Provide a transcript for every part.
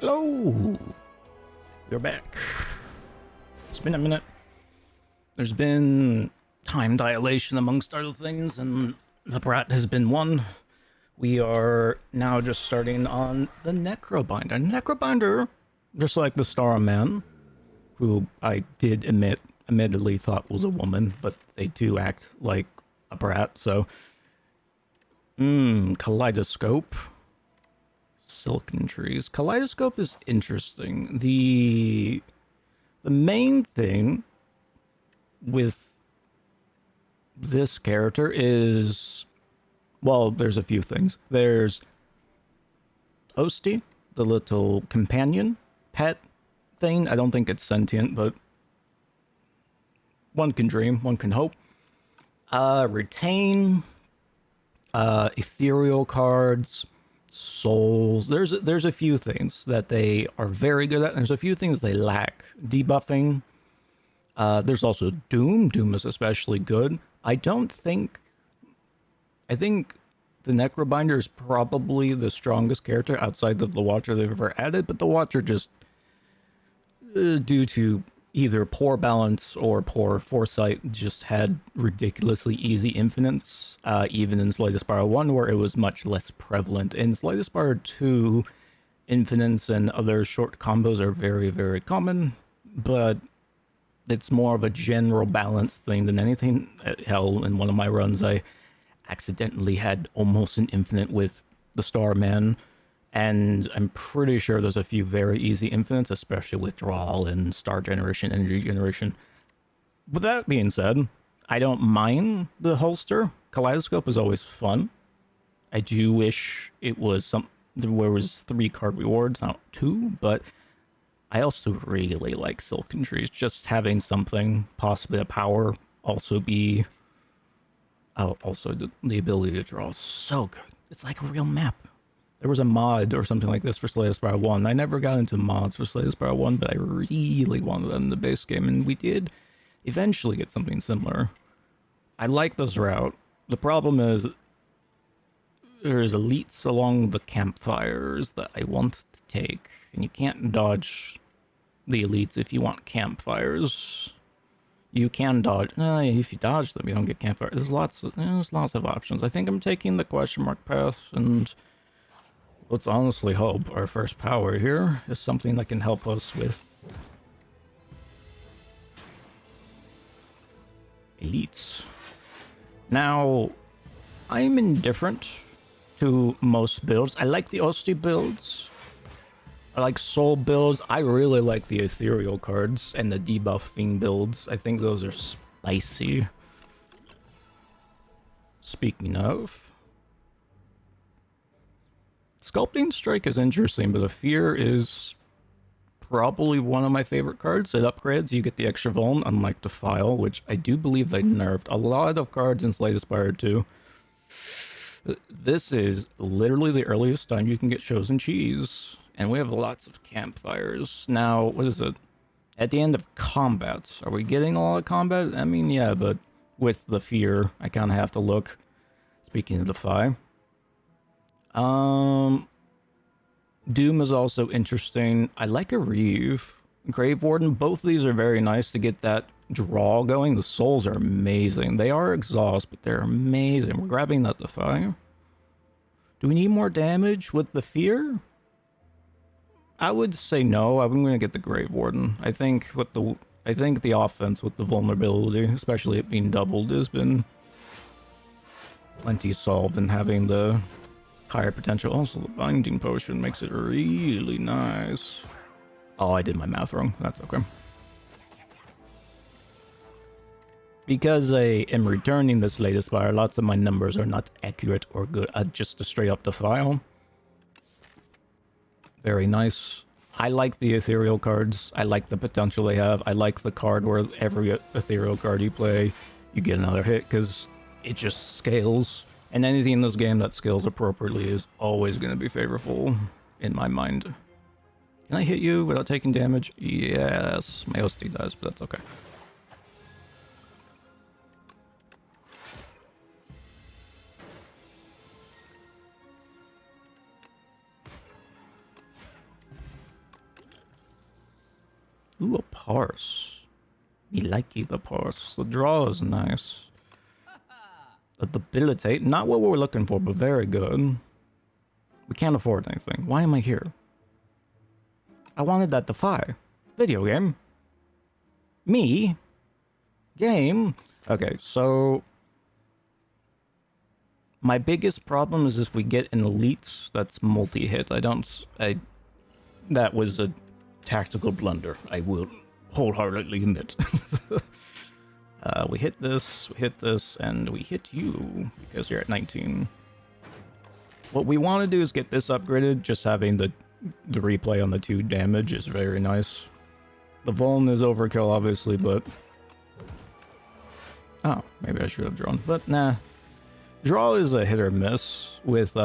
Hello! We're back. It's been a minute. There's been time dilation amongst other things, and the brat has been one. We are now just starting on the Necrobinder. Necrobinder, just like the Starman, who I did admittedly thought was a woman, but they do act like a brat, so... Kaleidoscope. Silken trees. Kaleidoscope is interesting. The main thing with this character is, well, there's a few things. There's Osti, the little companion pet thing. I don't think it's sentient, but one can dream, one can hope. Retain, ethereal cards, souls. There's a few things that they are very good at. There's a few things they lack. Debuffing. There's also Doom. Doom is especially good. I think the Necrobinder is probably the strongest character outside of the Watcher they've ever added, but the Watcher just, due to either poor balance or poor foresight, just had ridiculously easy infinites, even in Slay the Spire 1, where it was much less prevalent. In Slay the Spire 2, infinites and other short combos are very, very common, but it's more of a general balance thing than anything. Hell, in one of my runs, I accidentally had almost an infinite with the Starman, and I'm pretty sure there's a few very easy infinites, especially withdrawal and star generation, energy generation. With that being said, I don't mind the holster. Kaleidoscope is always fun. I do wish it was there was 3 card rewards, not 2, but I also really like Silken Trees. Just having something, possibly a power, also be... Oh, also the ability to draw is so good. It's like a real map. There was a mod or something like this for Slay the Spire 1. I never got into mods for Slay the Spire 1, but I really wanted that in the base game, and we did eventually get something similar. I like this route. The problem is there's elites along the campfires that I want to take, and you can't dodge the elites if you want campfires. You can dodge. If you dodge them, you don't get campfire. There's lots of options. I think I'm taking the question mark path, and let's honestly hope our first power here is something that can help us with elites. Now, I'm indifferent to most builds. I like the Osti builds. I like soul builds. I really like the ethereal cards and the debuffing builds. I think those are spicy. Speaking of, Sculpting Strike is interesting, but the Fear is probably one of my favorite cards. It upgrades, you get the extra vuln, unlike Defile, which I do believe they nerfed a lot of cards in Slay the Spire 2. This is literally the earliest time you can get Chosen Cheese, and we have lots of campfires. Now, what is it? At the end of combat, are we getting a lot of combat? I mean, yeah, but with the Fear, I kind of have to look. Speaking of Defy. Doom is also interesting. I like a Reeve. Grave Warden, both of these are very nice to get that draw going. The souls are amazing. They are exhaust, but they're amazing. We're grabbing that Defy. Do we need more damage with the Fear? I would say no. I'm going to get the Grave Warden. I think the offense with the vulnerability, especially it being doubled, has been plenty solved, and having the higher potential. Also, the Binding Potion makes it really nice. Oh, I did my math wrong. That's okay. Because I am returning this latest Spire, lots of my numbers are not accurate or good. Just a straight up Defile. Very nice. I like the ethereal cards. I like the potential they have. I like the card where every ethereal card you play, you get another hit, because it just scales. And anything in this game that scales appropriately is always going to be favorable in my mind. Can I hit you without taking damage? Yes, my OST does, but that's okay. Ooh, a parse. Me likey the parse. The draw is nice. The debilitate, not what we're looking for, but very good. We can't afford anything. Why am I here? I wanted that defy. Video game. Me? Game? Okay, so... my biggest problem is if we get an elites that's multi-hit. That was a tactical blunder, I will wholeheartedly admit. We hit this, and we hit you, because you're at 19. What we want to do is get this upgraded. Just having the replay on the 2 damage is very nice. The Vuln is overkill, obviously, but... oh, maybe I should have drawn. But nah. Draw is a hit or miss with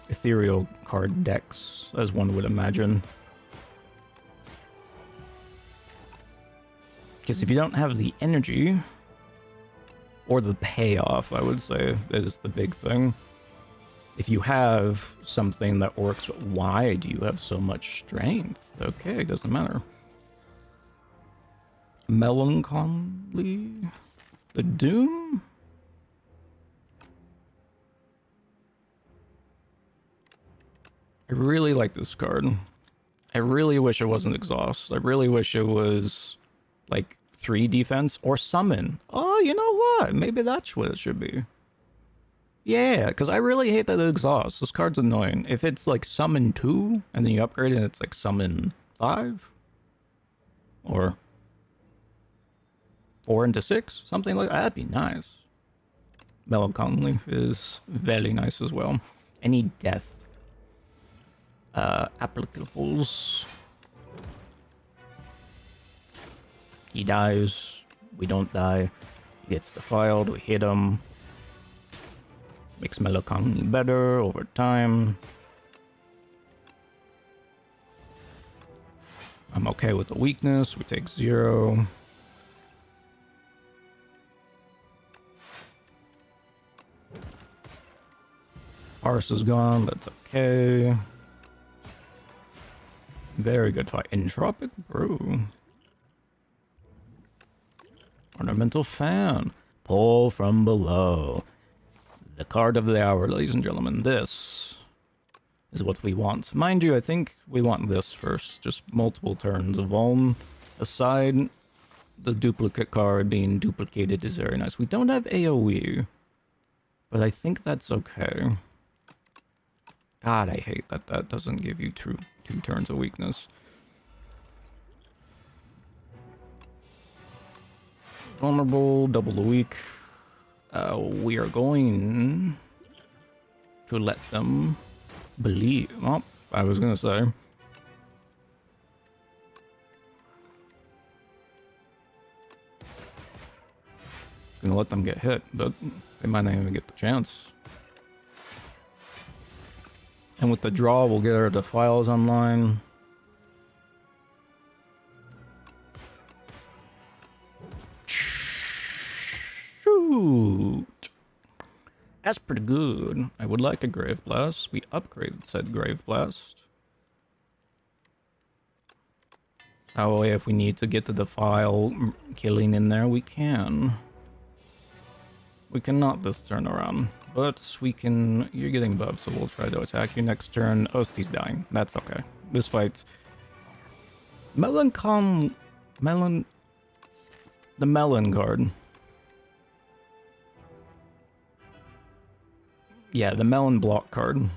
ethereal card decks, as one would imagine. Because if you don't have the energy, or the payoff, I would say, is the big thing. If you have something that works, why do you have so much strength? Okay, doesn't matter. Melancholy? The Doom? I really like this card. I really wish it wasn't Exhaust. I really wish it was, like, 3 defense or Summon. Oh, you know what? Maybe that's what it should be. Yeah, because I really hate that Exhaust. This card's annoying. If it's, like, Summon 2, and then you upgrade it and it's, like, Summon 5? Or 4 into 6? Something like that. That'd be nice. Melancholy is very nice as well. Any death. Applicables. He dies. We don't die. He gets defiled. We hit him. Makes Melancholy better over time. I'm okay with the weakness. We take 0. Arse is gone. That's okay. Very good fight. Entropic Brew. Ornamental Fan. Pull from below. The card of the hour, ladies and gentlemen. This is what we want. Mind you, I think we want this first. Just multiple turns of Vuln aside. The duplicate card being duplicated is very nice. We don't have AoE, but I think that's okay. God, I hate that that doesn't give you two turns of weakness. Vulnerable, double the weak. We are going to let them believe. Oh, I was gonna say. Gonna let them get hit, but they might not even get the chance. And with the draw, we'll get our defiles online. Shoot! That's pretty good. I would like a Grave Blast. We upgraded said Grave Blast. That way, if we need to get the defile killing in there, we can. We cannot this turn around, but we can. You're getting buffed, so we'll try to attack you next turn. Osti's dying. That's okay. This fight's the melon card. Yeah, the melon block card.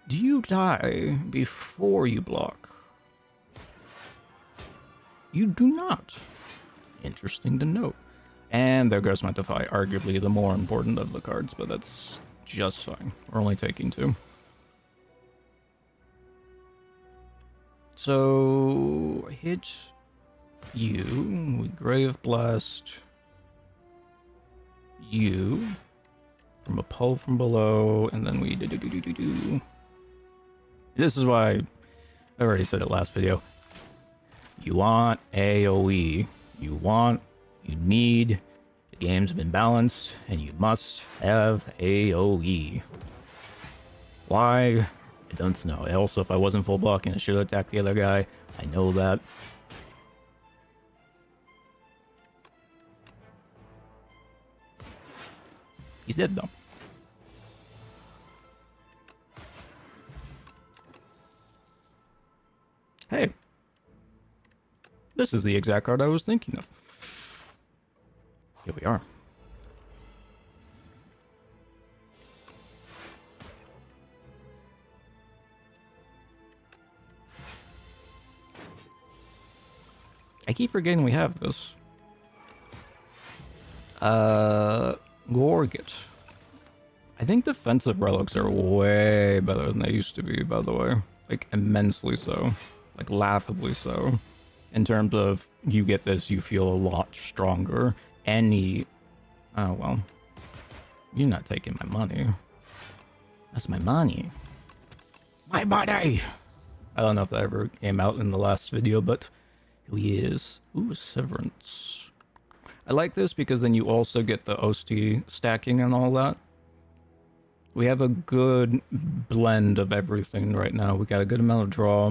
Do you die before you block? You do not. Interesting to note. And there goes my Defy, arguably the more important of the cards, but that's just fine. We're only taking 2. So, hit you. We Grave Blast you from a pull from below, and then we do. This is why I already said it last video. You want AoE. You need, the game's been balanced, and you must have AoE. Why? I don't know. Also, if I wasn't full blocking, I should have attacked the other guy. I know that. He's dead though. Hey. This is the exact card I was thinking of. Here we are. I keep forgetting we have this. Gorget. I think defensive relics are way better than they used to be, by the way. Like, immensely so. Like, laughably so. In terms of, you get this, you feel a lot stronger. Any... Oh, well. You're not taking my money. That's my money. My money! I don't know if that ever came out in the last video, but... Here he is. Ooh, Severance. I like this because then you also get the OST stacking and all that. We have a good blend of everything right now. We got a good amount of draw.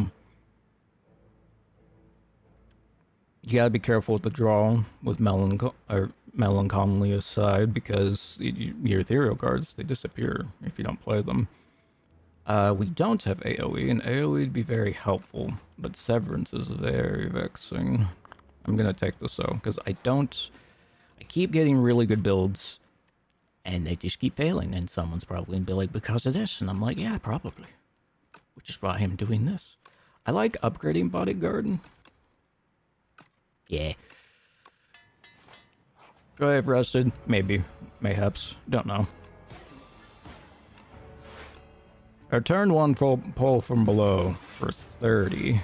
You gotta be careful with the draw with Melancholy aside, because your ethereal cards, they disappear if you don't play them. We don't have AoE, and AoE would be very helpful, but Severance is very vexing. I'm gonna take this though, because I keep getting really good builds, and they just keep failing, and someone's probably gonna be like, because of this, and I'm like, yeah, probably. Which is why I'm doing this. I like upgrading Bodyguard. Yeah. Should I have rested? Maybe. Mayhaps. Don't know. I turned one pull from below for 30.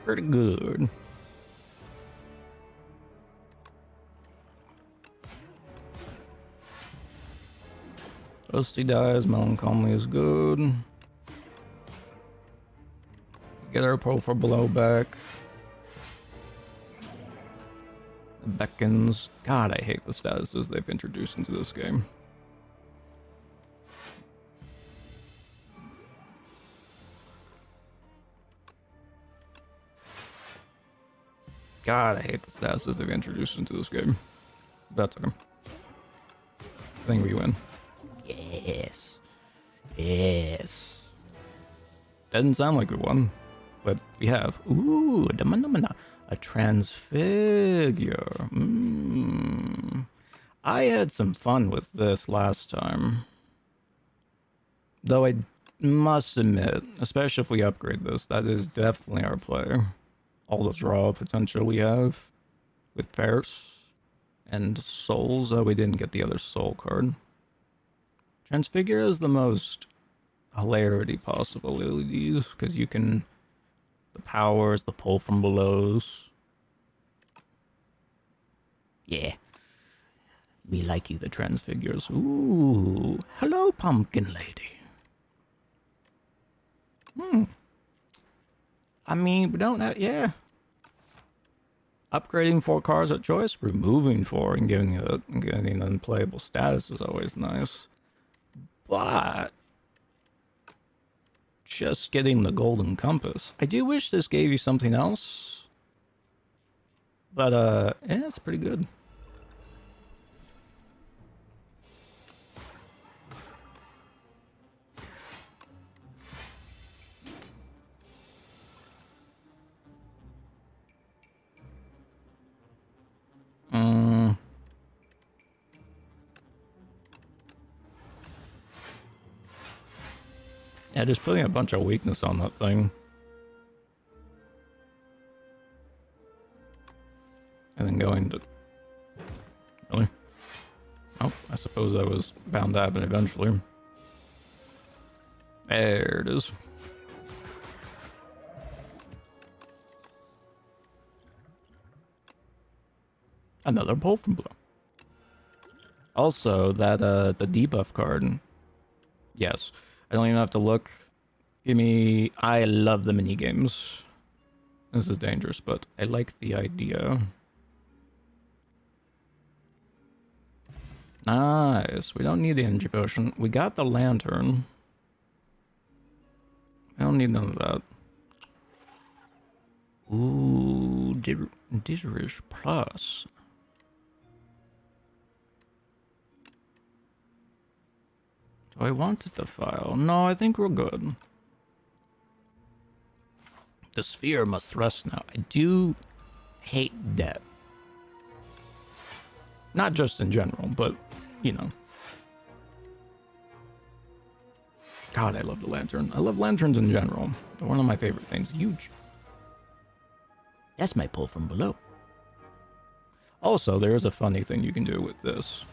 Pretty good. Rusty dies, Melancholy is good. Get our pull from below back. The beckons. God, I hate the statuses they've introduced into this game. God, I hate the statuses they've introduced into this game. That's okay. I think we win. Yes. Yes. Doesn't sound like we won, but we have. Ooh, a transfigure. I had some fun with this last time. Though I must admit, especially if we upgrade this, that is definitely our play. All the draw potential we have with Paris and souls. Oh, we didn't get the other soul card. Transfigure is the most hilarity possibilities because you can the powers, the pull from belows. Yeah. We like you, the transfigures. Ooh. Hello, pumpkin lady. I mean, we don't have, yeah. Upgrading 4 cards at choice, removing 4 and getting an unplayable status is always nice. But just getting the golden compass. I do wish this gave you something else. But yeah, it's pretty good. Yeah, just putting a bunch of weakness on that thing. And then going to... Really? Oh, I suppose that was bound to happen eventually. There it is. Another pull from below. Also, that the debuff card. Yes. I don't even have to look. Give me... I love the minigames. This is dangerous, but I like the idea. Nice. We don't need the energy potion. We got the lantern. I don't need none of that. Ooh, Dirish Plus. Do I want the file? No, I think we're good. The sphere must rest now. I do hate debt. Not just in general, but, you know. God, I love the lantern. I love lanterns in general. They're one of my favorite things. Huge. That's my pull from below. Also, there is a funny thing you can do with this.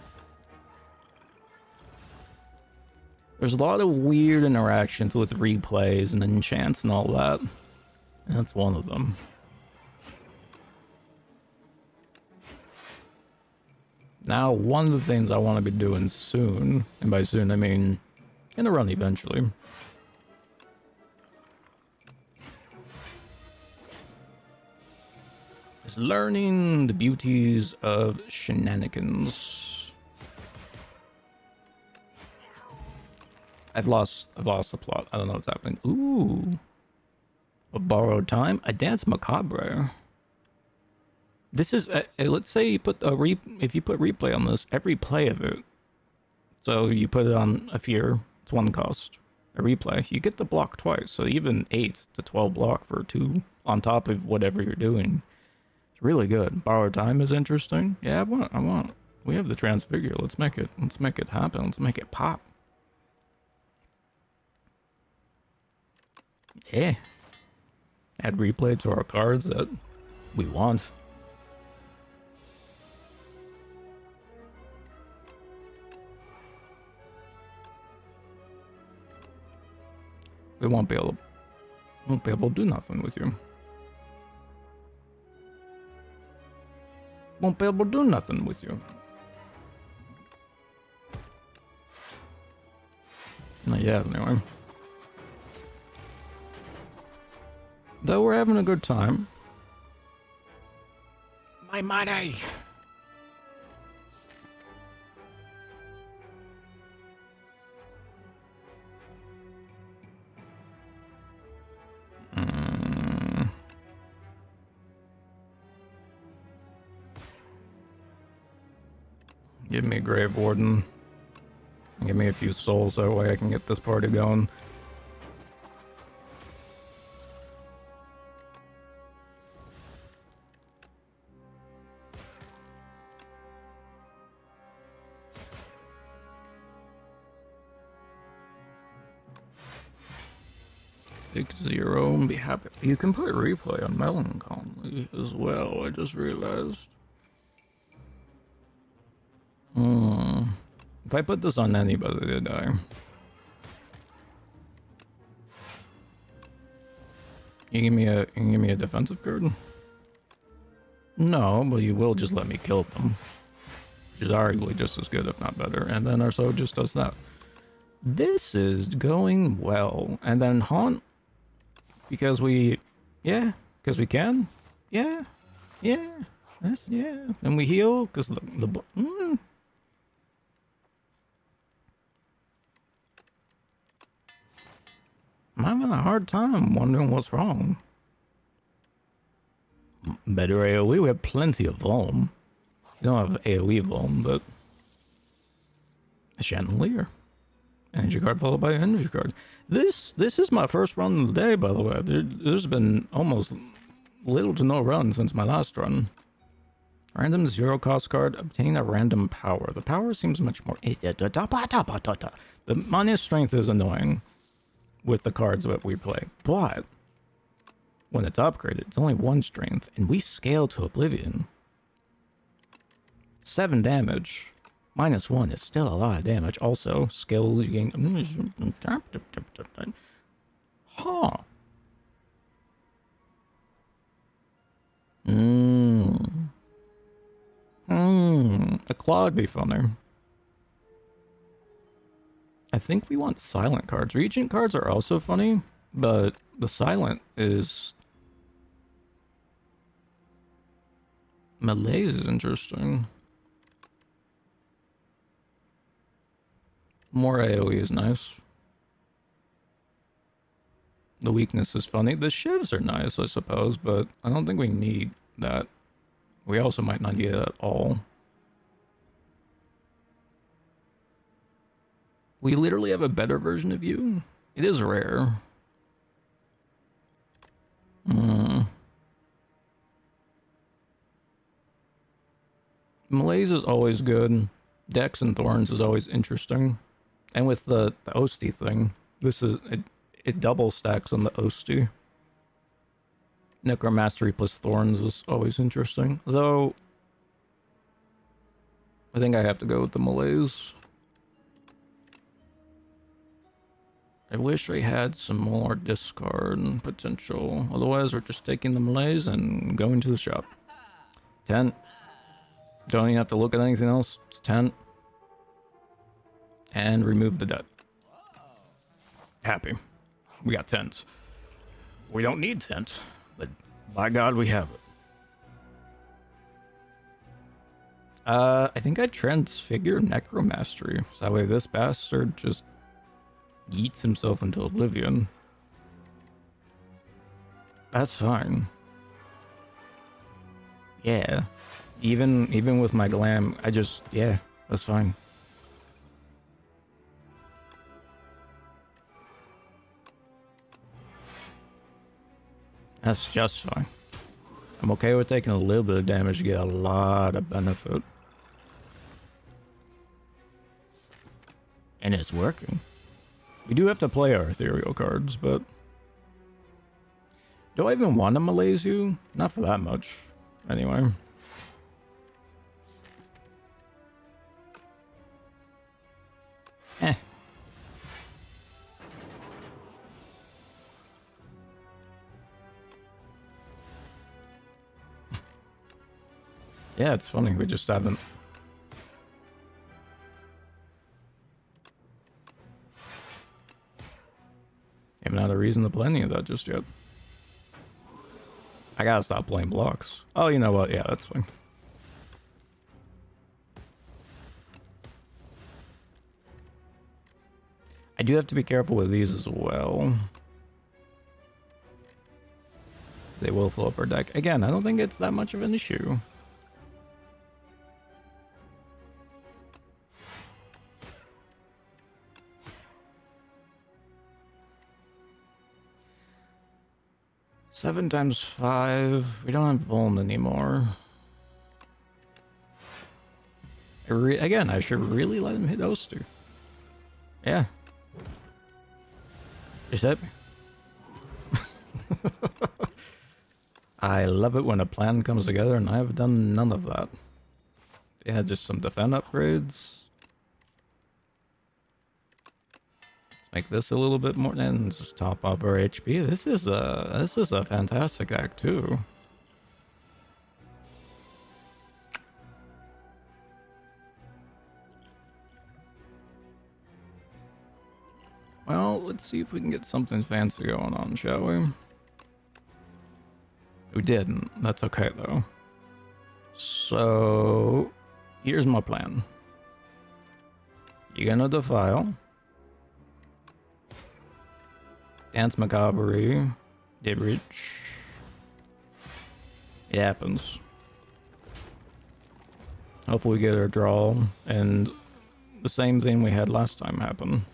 There's a lot of weird interactions with replays and enchants and all that. And that's one of them. Now, one of the things I want to be doing soon, and by soon I mean in the run eventually, is learning the beauties of shenanigans. I've lost the plot. I don't know what's happening. Ooh. A borrowed time? A dance macabre. This is, let's say you put if you put replay on this, every play of it. So you put it on a fear, it's 1 cost. A replay, you get the block twice. So even 8 to 12 block for 2 on top of whatever you're doing. It's really good. Borrowed time is interesting. Yeah, I want. We have the transfigure. Let's make it happen. Let's make it pop. Yeah. Add replay to our cards that we want. We won't be able to do nothing with you. Won't be able to do nothing with you. Not yet, anyway. Though we're having a good time. My money! Give me a Grave Warden. Give me a few souls, that way I can get this party going. Take 0 and be happy. You can put replay on Melancholy as well, I just realized. If I put this on anybody, they die. You give me a defensive card? No, but you will just let me kill them. Which is arguably just as good, if not better. And then our sword just does that. This is going well. And then haunt. Because we can. Yeah. And we heal because I'm having a hard time wondering what's wrong. Better AoE, we have plenty of Vuln. We don't have AoE Vuln, but a Chandelier. Energy card followed by energy card. This is my first run of the day, by the way. There's been almost little to no run since my last run. Random 0 cost card, obtain a random power. The power seems much more... The minus strength is annoying with the cards that we play, but when it's upgraded, it's only 1 strength, and we scale to oblivion. 7 damage. -1 is still a lot of damage. Also, skill you gain... Huh. A claw would be funner. I think we want silent cards. Regent cards are also funny, but the silent is... Malaise is interesting. More AoE is nice. The weakness is funny. The shivs are nice, I suppose, but I don't think we need that. We also might not need it at all. We literally have a better version of you? It is rare. Malaise is always good. Dex and Thorns is always interesting. And with the Osti thing, it double stacks on the Osti. Necromastery plus Thorns is always interesting. Though, I think I have to go with the Malaise. I wish I had some more discard potential. Otherwise, we're just taking the Malaise and going to the shop. 10. Don't even have to look at anything else. It's 10. And remove the debt. Happy. We got 10s. We don't need 10s, but by God, we have it. I think I transfigure Necromastery. So that way this bastard just yeets himself into oblivion. That's fine. Yeah. Even with my glam, yeah, that's fine. That's just fine. I'm okay with taking a little bit of damage to get a lot of benefit. And it's working. We do have to play our ethereal cards, but... Do I even want to malaise you? Not for that much. Anyway. Eh. Yeah, it's funny. We just haven't... Haven't had a reason to play any of that just yet. I gotta stop playing blocks. Oh, you know what? Yeah, that's fine. I do have to be careful with these as well. They will fill up our deck. Again, I don't think it's that much of an issue. Seven times 5. We don't have Vuln anymore. Again, I should really let him hit those two. Yeah. Just hit me. I love it when a plan comes together, and I have done none of that. Yeah, just some defend upgrades. Let's make this a little bit more, and just top off our HP. This is a fantastic act too. Well, let's see if we can get something fancy going on, shall we? We didn't. That's okay, though. So, here's my plan. You're gonna defile. Dance Macabre. Did reach. It happens. Hopefully we get our draw, and the same thing we had last time happen.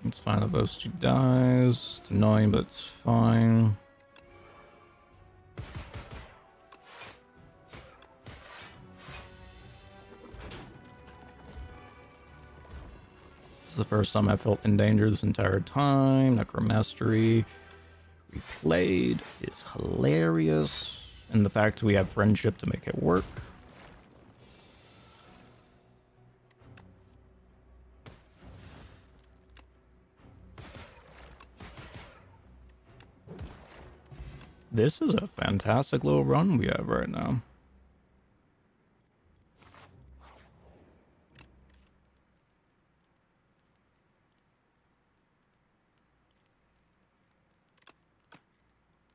It's fine if those two dies. It's annoying, but it's fine. This is the first time I felt in danger this entire time. Necromastery replayed is hilarious. And the fact we have friendship to make it work. This is a fantastic little run we have right now.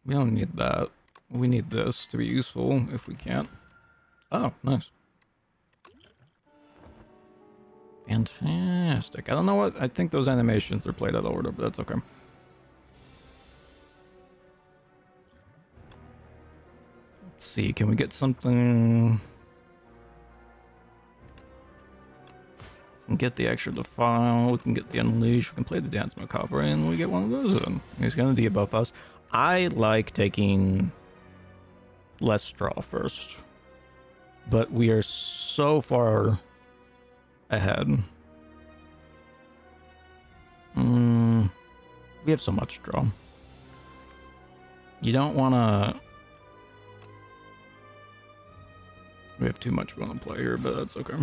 We don't need that. We need this to be useful if we can't. Oh, nice. Fantastic. I don't know what... I think those animations are played out of order, but that's okay. Let's see, can we get something? We can get the extra defile, we can get the unleash, we can play the dance macabre, and we get one of those in. He's gonna debuff us. I like taking less draw first, but we are so far ahead. We have so much draw. You don't want to... We have too much we want to play here, but that's okay.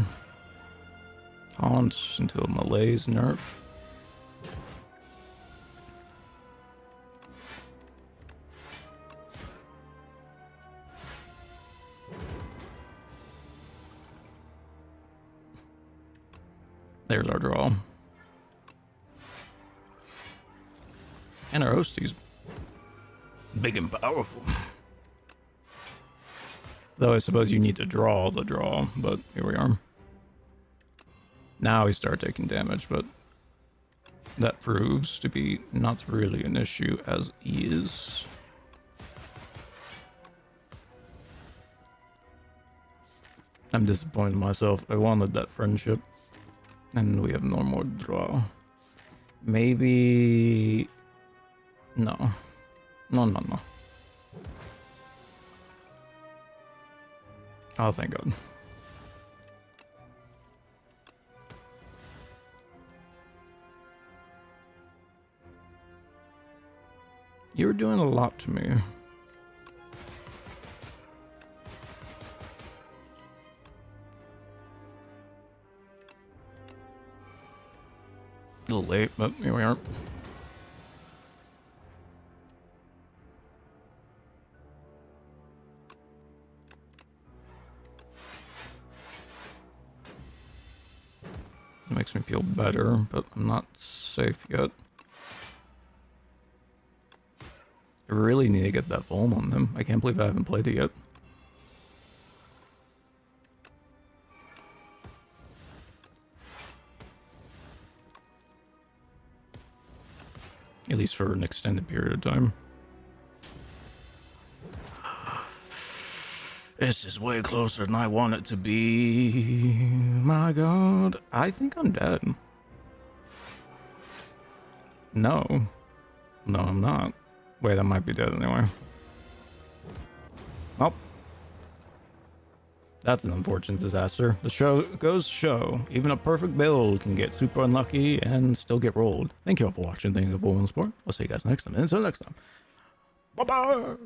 Taunt into a malaise nerf. There's our draw. And our hostie's big and powerful. Though I suppose you need to draw the draw, but here we are. Now we start taking damage, but that proves to be not really an issue as is. I'm disappointed in myself. I wanted that friendship. And we have no more draw. Maybe... No. No. Oh, thank God. You're doing a lot to me. A little late, but here we are. It makes me feel better, but I'm not safe yet. I really need to get that Vuln on him. I can't believe I haven't played it yet. At least for an extended period of time. This is way closer than I want it to be. My God. I think I'm dead. No. No, I'm not. Wait, I might be dead anyway. Well. That's an unfortunate disaster. The show goes to show. Even a perfect build can get super unlucky and still get rolled. Thank you all for watching. Thank you for support. I'll see you guys next time. Until next time. Bye-bye!